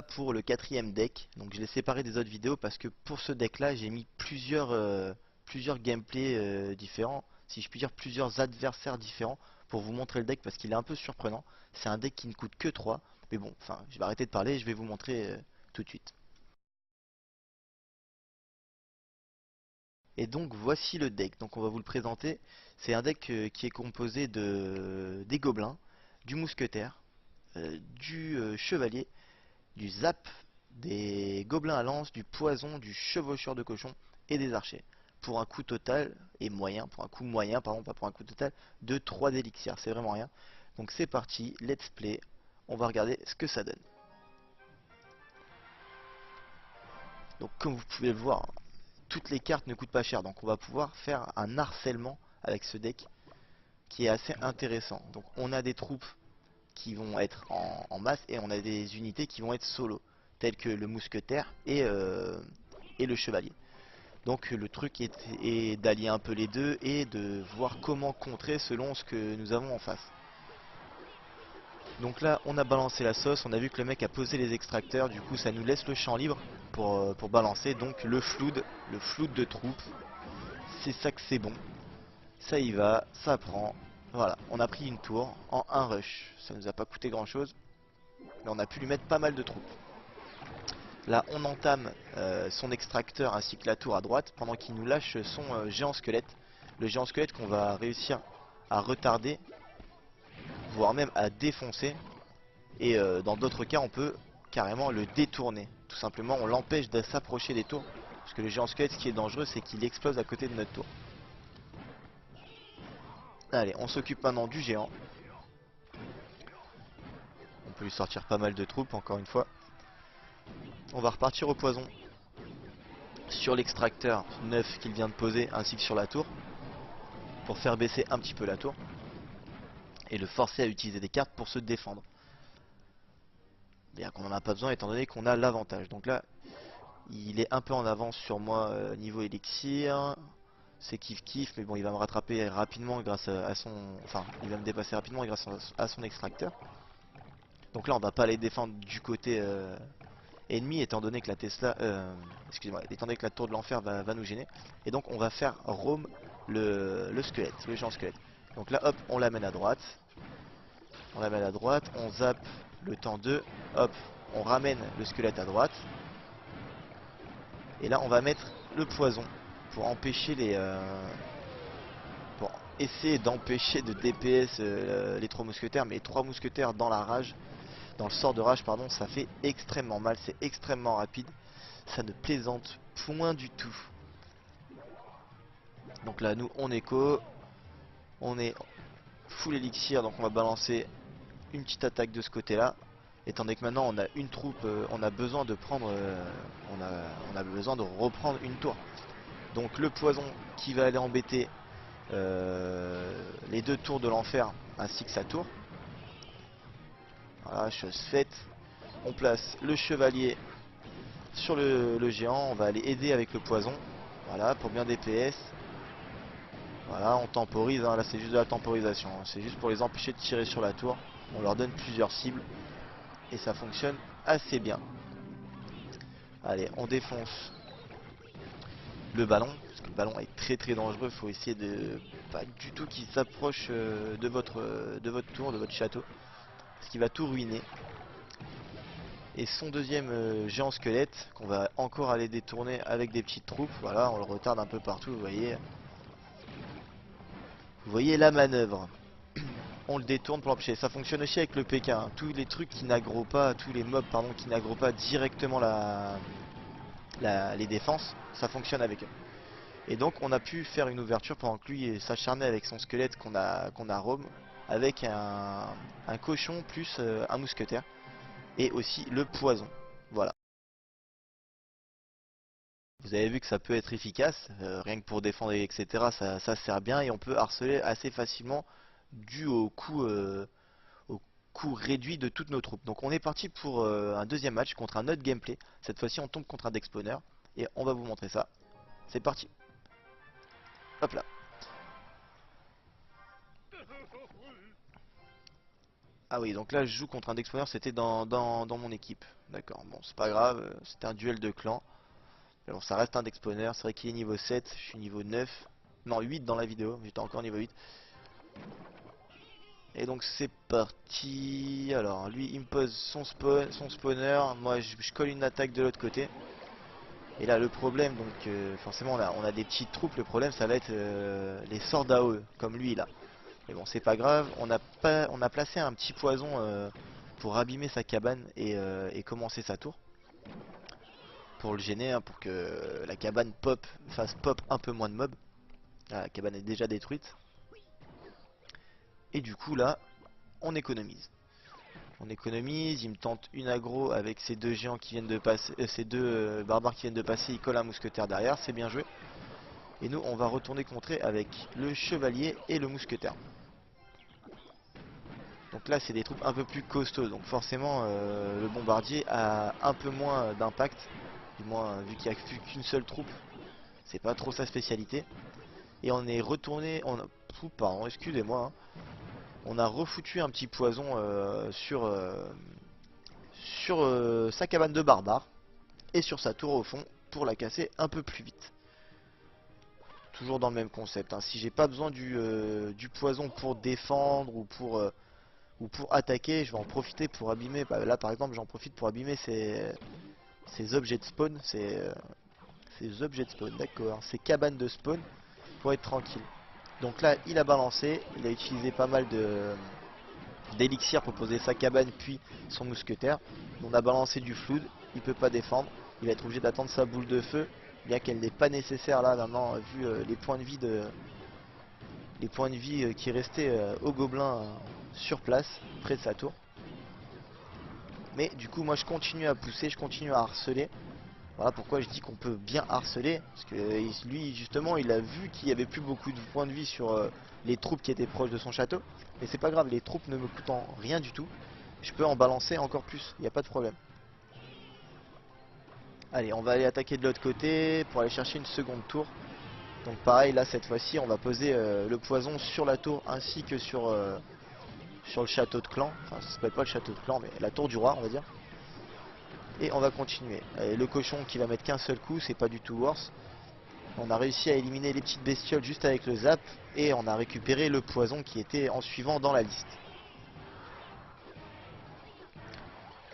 voilà pour le quatrième deck. Donc je l'ai séparé des autres vidéos parce que pour ce deck là j'ai mis plusieurs gameplays différents, si je puis dire plusieurs adversaires différents pour vous montrer le deck parce qu'il est un peu surprenant. C'est un deck qui ne coûte que 3, mais bon, enfin je vais arrêter de parler et je vais vous montrer tout de suite. Et donc voici le deck, donc on va vous le présenter. C'est un deck qui est composé des gobelins, du mousquetaire, du chevalier, du zap, des gobelins à lance, du poison, du chevaucheur de cochon et des archers. Pour un coût total, et moyen, pour un coût moyen, pardon, pas pour un coût total, de 3 élixirs, c'est vraiment rien. Donc c'est parti, let's play, on va regarder ce que ça donne. Donc comme vous pouvez le voir, toutes les cartes ne coûtent pas cher, donc on va pouvoir faire un harcèlement avec ce deck qui est assez intéressant. Donc on a des troupes qui vont être en masse et on a des unités qui vont être solo, telles que le mousquetaire et le chevalier. Donc le truc est d'allier un peu les deux et de voir comment contrer selon ce que nous avons en face. Donc là on a balancé la sauce, on a vu que le mec a posé les extracteurs, du coup ça nous laisse le champ libre pour balancer. Donc le flood de troupes, c'est ça que c'est bon. Ça y va, ça prend. Voilà, on a pris une tour en un rush. Ça nous a pas coûté grand chose, mais on a pu lui mettre pas mal de troupes. Là, on entame son extracteur ainsi que la tour à droite pendant qu'il nous lâche son géant squelette. Le géant squelette qu'on va réussir à retarder, voire même à défoncer. Et dans d'autres cas, on peut carrément le détourner. Tout simplement, on l'empêche de s'approcher des tours. Parce que le géant squelette, ce qui est dangereux, c'est qu'il explose à côté de notre tour. Allez, on s'occupe maintenant du géant. On peut lui sortir pas mal de troupes, encore une fois. On va repartir au poison sur l'extracteur neuf qu'il vient de poser, ainsi que sur la tour, pour faire baisser un petit peu la tour et le forcer à utiliser des cartes pour se défendre. Bien qu'on n'en a pas besoin étant donné qu'on a l'avantage. Donc là, il est un peu en avance sur moi niveau élixir. C'est kiff kiff, mais bon, il va me rattraper rapidement grâce à son... Enfin, il va me dépasser rapidement grâce à son extracteur. Donc là, on va pas aller défendre du côté ennemi, étant donné que la Tesla... excusez-moi, étant donné que la tour de l'enfer va nous gêner. Et donc, on va faire roam le squelette, le géant squelette. Donc là, hop, on l'amène à droite. On l'amène à droite, on zappe le temps 2, hop, on ramène le squelette à droite. Et là on va mettre le poison pour empêcher pour essayer d'empêcher de DPS les 3 mousquetaires. Mais les 3 mousquetaires dans la rage, dans le sort de rage pardon, ça fait extrêmement mal, c'est extrêmement rapide. Ça ne plaisante point du tout. Donc là nous on écho, on est full élixir, donc on va balancer une petite attaque de ce côté là. Étant donné que maintenant on a une troupe, on a besoin de prendre, on a besoin de reprendre une tour. Donc le poison qui va aller embêter les 2 tours de l'enfer ainsi que sa tour. Voilà, chose faite. On place le chevalier sur le géant, on va aller aider avec le poison. Voilà, pour bien DPS. Voilà, on temporise, hein. Là c'est juste de la temporisation, hein. C'est juste pour les empêcher de tirer sur la tour. On leur donne plusieurs cibles et ça fonctionne assez bien. Allez, on défonce le ballon, parce que le ballon est très très dangereux. Il faut essayer de pas du tout qu'il s'approche de votre tour, de votre château, parce qu'il va tout ruiner. Et son deuxième géant squelette qu'on va encore aller détourner avec des petites troupes. Voilà, on le retarde un peu partout, vous voyez. Vous voyez la manœuvre. On le détourne pour l'empêcher. Ça fonctionne aussi avec le PK, hein. Tous les trucs qui n'aggro pas, tous les mobs pardon qui n'aggro pas directement les défenses, ça fonctionne avec eux. Et donc on a pu faire une ouverture pendant que lui s'acharnait avec son squelette qu'on a roam, avec un cochon plus un mousquetaire. Et aussi le poison. Voilà. Vous avez vu que ça peut être efficace, rien que pour défendre etc. Ça sert bien et on peut harceler assez facilement dû au coût réduit de toutes nos troupes. Donc on est parti pour un deuxième match contre un autre gameplay. Cette fois-ci on tombe contre un deck spawner et on va vous montrer ça. C'est parti. Hop là. Ah oui, donc là je joue contre un Dexplorer, c'était dans mon équipe. D'accord, bon c'est pas grave, c'était un duel de clan. Mais bon, ça reste un Dexplorer, c'est vrai qu'il est niveau 7, je suis niveau 9. Non, 8 dans la vidéo, j'étais encore niveau 8. Et donc c'est parti. Alors lui il me pose son spawner, moi je colle une attaque de l'autre côté. Et là le problème, donc forcément on a des petites troupes, le problème ça va être les sorts d'AOE, comme lui là. Mais bon c'est pas grave, on a placé un petit poison pour abîmer sa cabane et commencer sa tour. Pour le gêner, hein, pour que la cabane fasse pop un peu moins de mobs. Ah, la cabane est déjà détruite. Et du coup là, on économise. On économise, il me tente une aggro avec ces deux géants qui viennent de passer, ces deux barbares qui viennent de passer, il colle un mousquetaire derrière, c'est bien joué. Et nous on va retourner contrer avec le chevalier et le mousquetaire. Donc là c'est des troupes un peu plus costauds, donc forcément le bombardier a un peu moins d'impact. Du moins vu qu'il n'y a qu'une seule troupe, c'est pas trop sa spécialité. Et on est retourné, pardon, excusez-moi, hein. On a refoutu un petit poison sur sa cabane de barbare et sur sa tour au fond pour la casser un peu plus vite. Toujours dans le même concept, hein. Si j'ai pas besoin du poison pour défendre ou pour attaquer, je vais en profiter pour abîmer. Bah, là par exemple j'en profite pour abîmer ces objets de spawn, ces objets de spawn, d'accord, ces cabanes de spawn pour être tranquille. Donc là il a balancé, il a utilisé pas mal d'élixir pour poser sa cabane puis son mousquetaire. On a balancé du flood, il peut pas défendre, il va être obligé d'attendre sa boule de feu, bien qu'elle n'est pas nécessaire là maintenant vu les points de vie qui restaient au gobelin sur place, près de sa tour. Mais du coup moi je continue à pousser, je continue à harceler. Voilà pourquoi je dis qu'on peut bien harceler, parce que lui justement il a vu qu'il n'y avait plus beaucoup de points de vie sur les troupes qui étaient proches de son château. Mais c'est pas grave, les troupes ne me coûtant rien du tout, je peux en balancer encore plus, il n'y a pas de problème. Allez, on va aller attaquer de l'autre côté pour aller chercher une seconde tour. Donc pareil, là cette fois-ci on va poser le poison sur la tour ainsi que sur le château de clan. Enfin ça s'appelle pas le château de clan mais la tour du roi on va dire. Et on va continuer. Allez, le cochon qui va mettre qu'un seul coup, c'est pas du tout worse. On a réussi à éliminer les petites bestioles juste avec le zap. Et on a récupéré le poison qui était en suivant dans la liste.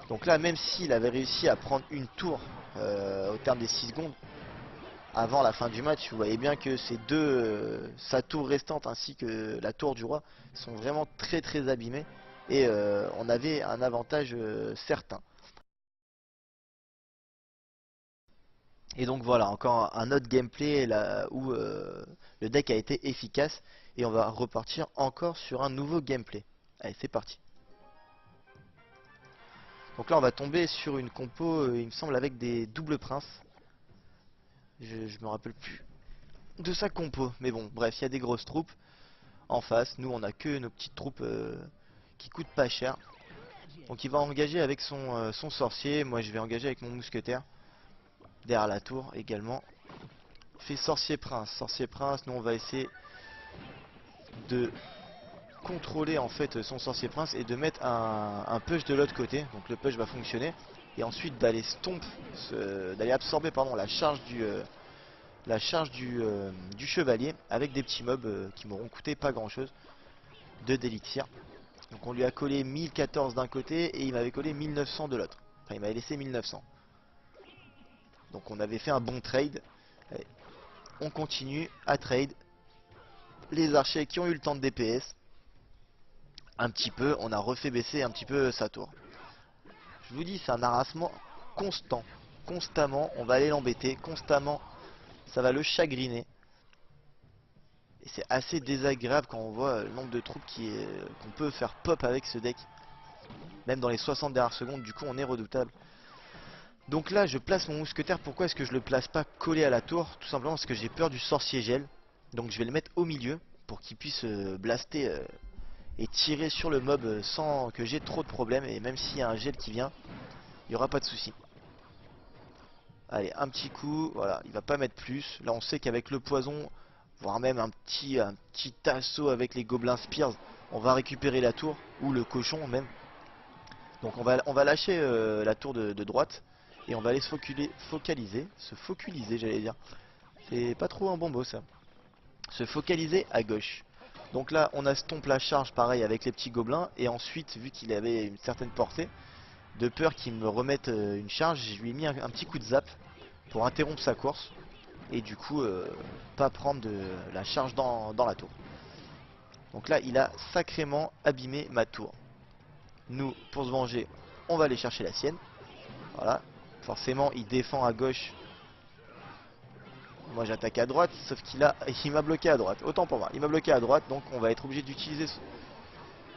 Donc là même s'il avait réussi à prendre une tour au terme des 6 secondes, avant la fin du match, vous voyez bien que ces deux, sa tour restante ainsi que la tour du roi, sont vraiment très abîmés. Et on avait un avantage certain. Et donc voilà, encore un autre gameplay là où le deck a été efficace. Et on va repartir encore sur un nouveau gameplay. Allez, c'est parti. Donc là, on va tomber sur une compo, il me semble, avec des doubles princes. Je me rappelle plus de sa compo. Mais bon, bref, il y a des grosses troupes en face. Nous, on a que nos petites troupes qui coûtent pas cher. Donc il va engager avec son sorcier. Moi, je vais engager avec mon mousquetaire. Derrière la tour également. Fait sorcier prince. Sorcier prince, nous on va essayer de contrôler en fait son sorcier prince et de mettre un push de l'autre côté. Donc le push va fonctionner. Et ensuite d'aller d'aller absorber pardon, la charge du chevalier avec des petits mobs qui m'auront coûté pas grand chose de d'élixir. Donc on lui a collé 1014 d'un côté et il m'avait collé 1900 de l'autre. Enfin il m'avait laissé 1900. Donc on avait fait un bon trade. Allez, on continue à trade. Les archers qui ont eu le temps de DPS un petit peu, on a refait baisser un petit peu sa tour. Je vous dis, c'est un harassement constant. Constamment, on va aller l'embêter. Constamment, ça va le chagriner. Et c'est assez désagréable quand on voit le nombre de troupes qu'on peut faire pop avec ce deck. Même dans les 60 dernières secondes, du coup on est redoutable. Donc là, je place mon mousquetaire. Pourquoi est-ce que je le place pas collé à la tour? Tout simplement parce que j'ai peur du sorcier gel. Donc je vais le mettre au milieu pour qu'il puisse blaster et tirer sur le mob sans que j'ai trop de problèmes. Et même s'il y a un gel qui vient, il n'y aura pas de souci. Allez, un petit coup, voilà, il va pas mettre plus. Là on sait qu'avec le poison, voire même un petit assaut avec les gobelins spears, On va récupérer la tour, ou le cochon même. Donc on va lâcher la tour de droite. Et on va aller se focaliser j'allais dire. C'est pas trop un bon mot ça. Se focaliser à gauche. Donc là on a stomp la charge pareil avec les petits gobelins. Et ensuite vu qu'il avait une certaine portée, de peur qu'il me remette une charge, je lui ai mis un petit coup de zap pour interrompre sa course. Et du coup pas prendre de la charge dans la tour. Donc là il a sacrément abîmé ma tour. Nous pour se venger on va aller chercher la sienne. Voilà. Forcément il défend à gauche. Moi j'attaque à droite, sauf il m'a bloqué à droite. Autant pour moi, il m'a bloqué à droite, donc on va être obligé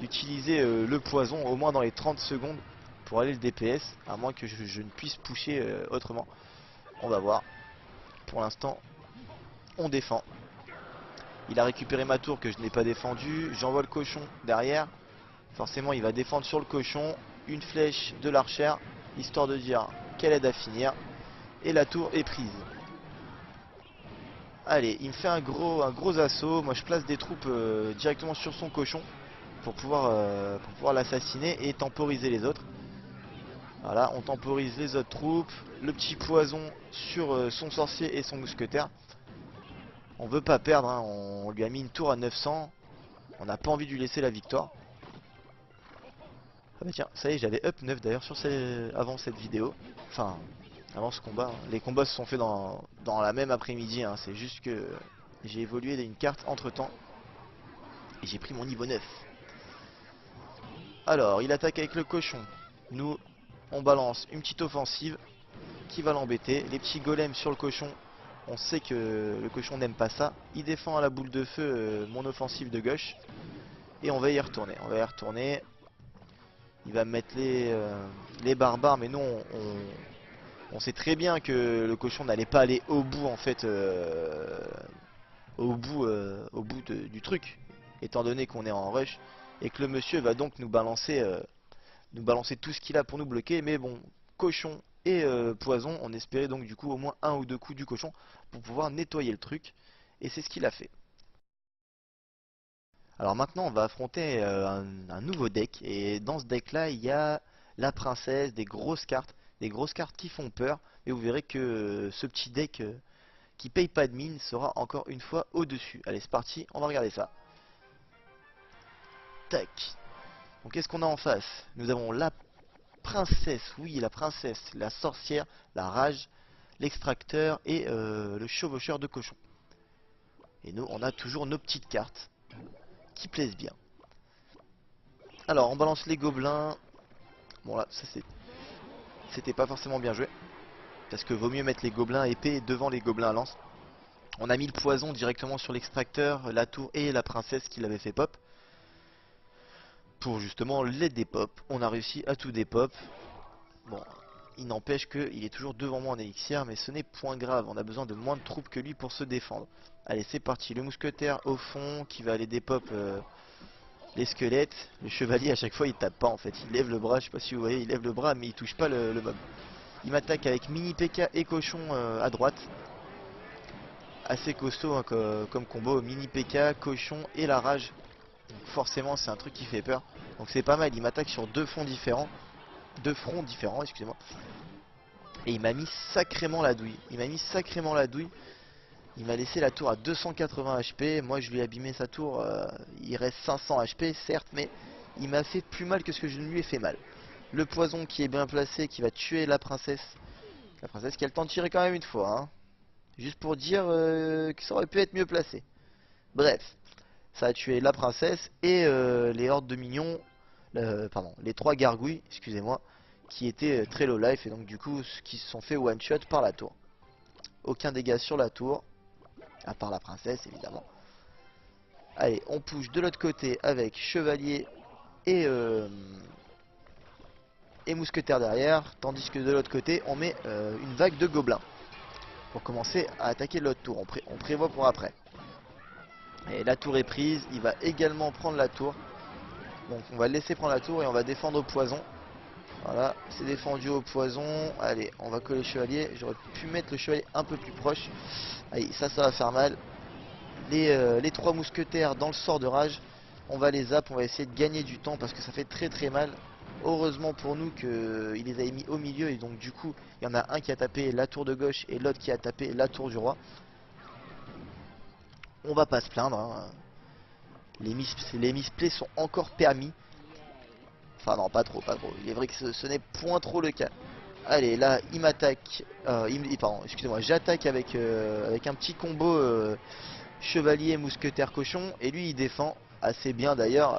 d'utiliser le poison au moins dans les 30 secondes pour aller le DPS, à moins que je ne puisse pusher autrement. On va voir. Pour l'instant, on défend. Il a récupéré ma tour que je n'ai pas défendue. J'envoie le cochon derrière. Forcément, il va défendre sur le cochon. Une flèche de l'archère, histoire de dire qu'elle aide à finir. Et la tour est prise. Allez, il me fait un gros assaut. Moi je place des troupes directement sur son cochon pour pouvoir l'assassiner et temporiser les autres. Voilà, on temporise les autres troupes. Le petit poison sur son sorcier et son mousquetaire. On veut pas perdre, hein. On lui a mis une tour à 900. On n'a pas envie de lui laisser la victoire. Ah bah tiens, ça y est, j'avais up 9 d'ailleurs avant cette vidéo. Enfin, avant ce combat. Les combats se sont faits dans la même après-midi, hein. C'est juste que j'ai évolué d'une carte entre temps. Et j'ai pris mon niveau 9. Alors, il attaque avec le cochon. Nous, on balance une petite offensive qui va l'embêter. Les petits golems sur le cochon. On sait que le cochon n'aime pas ça. Il défend à la boule de feu mon offensive de gauche. Et on va y retourner. Il va me mettre les barbares. Mais non, on sait très bien que le cochon n'allait pas aller au bout en fait, au bout du truc, étant donné qu'on est en rush et que le monsieur va donc nous balancer tout ce qu'il a pour nous bloquer. Mais bon, cochon et poison, on espérait donc du coup au moins un ou deux coups du cochon pour pouvoir nettoyer le truc, et c'est ce qu'il a fait. Alors maintenant on va affronter un nouveau deck, et dans ce deck là il y a la princesse, des grosses cartes qui font peur, et vous verrez que ce petit deck qui paye pas de mine sera encore une fois au dessus. Allez c'est parti, on va regarder ça. Tac. Donc qu'est-ce qu'on a en face? Nous avons la princesse, oui la princesse, la sorcière, la rage, l'extracteur et le chevaucheur de cochon. Et nous on a toujours nos petites cartes qui plaisent bien. Alors on balance les gobelins. Bon là ça c'était pas forcément bien joué, parce que vaut mieux mettre les gobelins épées devant les gobelins à lance. On a mis le poison directement sur l'extracteur, la tour et la princesse qui l'avait fait pop, pour justement les dépop. On a réussi à tout dépop. Bon, il n'empêche qu'il est toujours devant moi en élixir, mais ce n'est point grave, on a besoin de moins de troupes que lui pour se défendre. Allez c'est parti, le mousquetaire au fond qui va aller dépop les squelettes. Le chevalier à chaque fois il tape pas en fait, il lève le bras, je sais pas si vous voyez, il lève le bras mais il touche pas le mob. Il m'attaque avec mini PK et cochon à droite. Assez costaud hein, comme combo, mini PK, cochon et la rage. Donc forcément c'est un truc qui fait peur. Donc c'est pas mal, il m'attaque sur deux fronts différents, excusez-moi. Et il m'a mis sacrément la douille. Il m'a laissé la tour à 280 HP. Moi je lui ai abîmé sa tour. Il reste 500 HP certes, mais il m'a fait plus mal que ce que je ne lui ai fait mal. Le poison qui est bien placé, qui va tuer la princesse. La princesse qui a le temps de tirer quand même une fois. Hein. Juste pour dire que ça aurait pu être mieux placé. Bref, ça a tué la princesse et les hordes de minions. Pardon, les trois gargouilles, excusez-moi, qui étaient très low life et donc du coup qui se sont fait one shot par la tour. Aucun dégât sur la tour, à part la princesse évidemment. Allez, on push de l'autre côté avec chevalier et mousquetaire derrière, tandis que de l'autre côté on met une vague de gobelins pour commencer à attaquer l'autre tour. On prévoit pour après. Et la tour est prise, il va également prendre la tour. Donc on va le laisser prendre la tour et on va défendre au poison. Voilà, c'est défendu au poison. Allez, on va coller le chevalier. J'aurais pu mettre le chevalier un peu plus proche. Allez, ça va faire mal. Les trois mousquetaires dans le sort de rage. On va les zap, on va essayer de gagner du temps parce que ça fait très mal. Heureusement pour nous qu'il les avait mis au milieu et donc du coup il y en a un qui a tapé la tour de gauche et l'autre qui a tapé la tour du roi. On va pas se plaindre, hein. Les misplays sont encore permis. Enfin non, pas trop. Il est vrai que ce n'est point trop le cas. Allez, là, il m'attaque. Pardon, excusez-moi, j'attaque avec un petit combo chevalier, mousquetaire, cochon. Et lui, il défend assez bien d'ailleurs,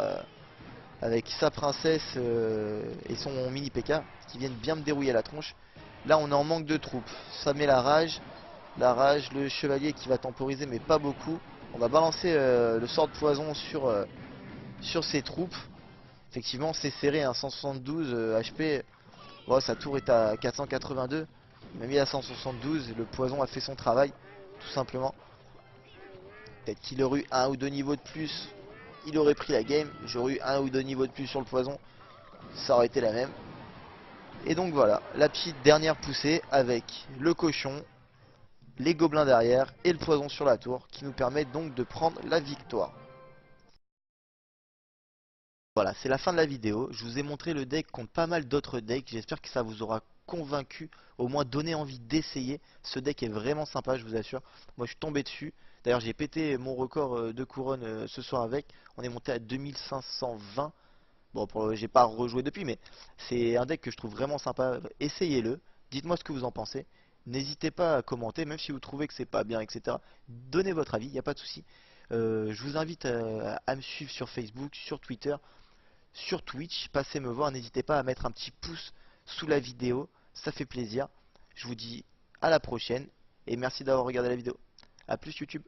avec sa princesse et son mini P.K. qui viennent bien me dérouiller la tronche. Là, on est en manque de troupes. Ça met la rage. La rage, le chevalier qui va temporiser, mais pas beaucoup. On va balancer le sort de poison sur ses troupes. Effectivement, c'est serré, hein, 172 HP. Bon, sa tour est à 482. Il m'a mis à 172. Le poison a fait son travail, tout simplement. Peut-être qu'il aurait eu un ou deux niveaux de plus. Il aurait pris la game. J'aurais eu un ou deux niveaux de plus sur le poison. Ça aurait été la même. Et donc voilà, la petite dernière poussée avec le cochon, les gobelins derrière et le poison sur la tour qui nous permettent donc de prendre la victoire. Voilà, c'est la fin de la vidéo. Je vous ai montré le deck contre pas mal d'autres decks. J'espère que ça vous aura convaincu, au moins donné envie d'essayer. Ce deck est vraiment sympa, je vous assure. Moi, je suis tombé dessus. D'ailleurs, j'ai pété mon record de couronne ce soir avec. On est monté à 2520. Bon, j'ai pas rejoué depuis, mais c'est un deck que je trouve vraiment sympa. Essayez-le. Dites-moi ce que vous en pensez. N'hésitez pas à commenter, même si vous trouvez que c'est pas bien, etc. Donnez votre avis, il n'y a pas de souci. Je vous invite à me suivre sur Facebook, sur Twitter, sur Twitch. Passez me voir, n'hésitez pas à mettre un petit pouce sous la vidéo, ça fait plaisir. Je vous dis à la prochaine et merci d'avoir regardé la vidéo. A plus YouTube.